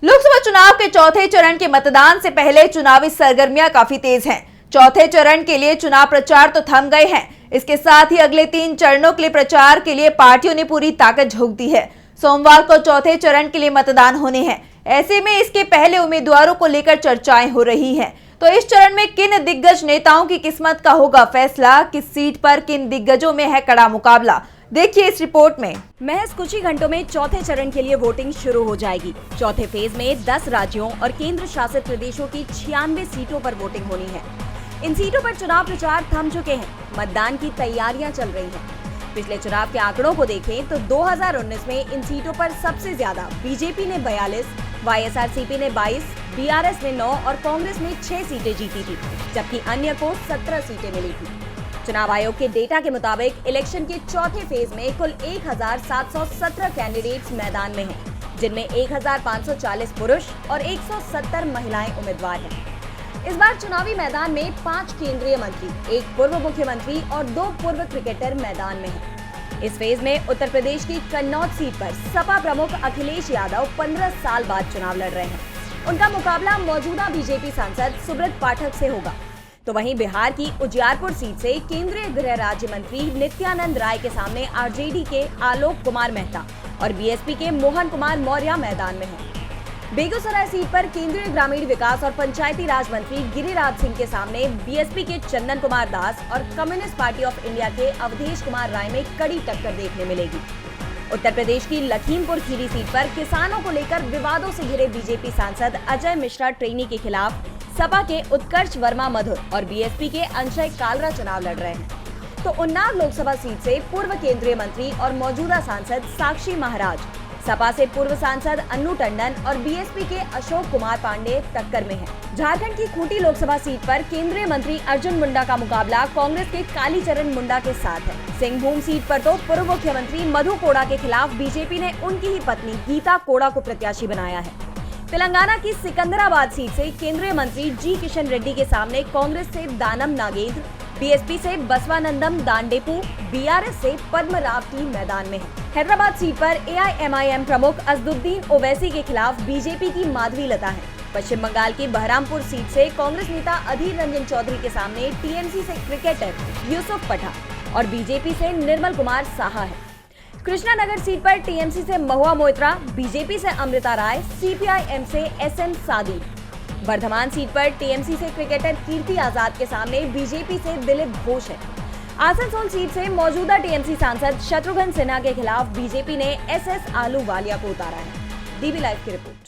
लोकसभा चुनाव के चौथे चरण के मतदान से पहले चुनावी सरगर्मियां काफी तेज हैं। चौथे चरण के लिए चुनाव प्रचार तो थम गए हैं। इसके साथ ही अगले 3 चरणों के लिए प्रचार के लिए पार्टियों ने पूरी ताकत झोंक दी है। सोमवार को चौथे चरण के लिए मतदान होने हैं। ऐसे में इसके पहले उम्मीदवारों को लेकर चर्चाएं हो रही हैं। तो इस चरण में किन दिग्गज नेताओं की किस्मत का होगा फैसला, किस सीट पर किन दिग्गजों में है कड़ा मुकाबला, देखिए इस रिपोर्ट में। महज कुछ ही घंटों में चौथे चरण के लिए वोटिंग शुरू हो जाएगी। चौथे फेज में 10 राज्यों और केंद्र शासित प्रदेशों की 96 सीटों पर वोटिंग होनी है। इन सीटों पर चुनाव प्रचार थम चुके हैं। मतदान की तैयारियां चल रही हैं। पिछले चुनाव के आंकड़ों को देखें तो 2019 में इन सीटों पर सबसे ज्यादा बीजेपी ने 42, वाईएसआरसीपी ने 22, बीआरएस ने 9 और कांग्रेस ने 6 सीटें जीती थी, जबकि अन्य को 17 सीटें मिली थी। चुनाव आयोग के डेटा के मुताबिक इलेक्शन के चौथे फेज में कुल 1717 कैंडिडेट्स मैदान में हैं, जिनमें 1540 पुरुष और 170 महिलाएं उम्मीदवार हैं। इस बार चुनावी मैदान में 5 केंद्रीय मंत्री, 1 पूर्व मुख्यमंत्री और 2 पूर्व क्रिकेटर मैदान में हैं। इस फेज में उत्तर प्रदेश की कन्नौज सीट पर सपा प्रमुख अखिलेश यादव 15 साल बाद चुनाव लड़ रहे हैं। उनका मुकाबला मौजूदा बीजेपी सांसद सुब्रत पाठक से होगा। तो वहीं बिहार की उजियारपुर सीट से केंद्रीय गृह राज्य मंत्री नित्यानंद राय के सामने आरजेडी के आलोक कुमार मेहता और बीएसपी के मोहन कुमार मौर्य मैदान में हैं। बेगूसराय सीट पर केंद्रीय ग्रामीण विकास और पंचायती राज मंत्री गिरिराज सिंह के सामने बीएसपी के चंदन कुमार दास और कम्युनिस्ट पार्टी ऑफ इंडिया के अवधेश कुमार राय में कड़ी टक्कर देखने मिलेगी। उत्तर प्रदेश की लखीमपुर खीरी सीट पर किसानों को लेकर विवादों से घिरे बीजेपी सांसद अजय मिश्रा ट्रेनी के खिलाफ सपा के उत्कर्ष वर्मा मधुर और बीएसपी के अंशय कालरा चुनाव लड़ रहे हैं। तो उन्नाव लोकसभा सीट से पूर्व केंद्रीय मंत्री और मौजूदा सांसद साक्षी महाराज, सपा से पूर्व सांसद अन्नू टंडन और बीएसपी के अशोक कुमार पांडे टक्कर में हैं। झारखंड की खूंटी लोकसभा सीट पर केंद्रीय मंत्री अर्जुन मुंडा का मुकाबला कांग्रेस के कालीचरण मुंडा के साथ है। सिंहभूम सीट पर तो पूर्व मुख्यमंत्री मधु कोड़ा के खिलाफ बीजेपी ने उनकी ही पत्नी गीता कोड़ा को प्रत्याशी बनाया है। तेलंगाना की सिकंदराबाद सीट से केंद्रीय मंत्री जी किशन रेड्डी के सामने कांग्रेस से दानम नागेंद्र, बीएसपी से बसवानंदम दांडेपू, बीआरएस से पद्मराव टी मैदान में है। हैदराबाद सीट पर एआईएमआईएम प्रमुख असदुद्दीन ओवैसी के खिलाफ बीजेपी की माधवी लता है। पश्चिम बंगाल की बहरामपुर सीट से कांग्रेस नेता अधीर रंजन चौधरी के सामने टीएमसी से क्रिकेटर यूसुफ पठान और बीजेपी से निर्मल कुमार साहा है। कृष्णानगर सीट पर टीएमसी से महुआ मोइत्रा, बीजेपी से अमृता राय, सीपीआईएम से एसएन सादी। वर्धमान सीट पर टीएमसी से क्रिकेटर कीर्ति आजाद के सामने बीजेपी से दिलीप घोष है। आसनसोल सीट से मौजूदा टीएमसी सांसद शत्रुघ्न सिन्हा के खिलाफ बीजेपी ने एसएस आलूवालिया को उतारा है। डीबी लाइव की रिपोर्ट।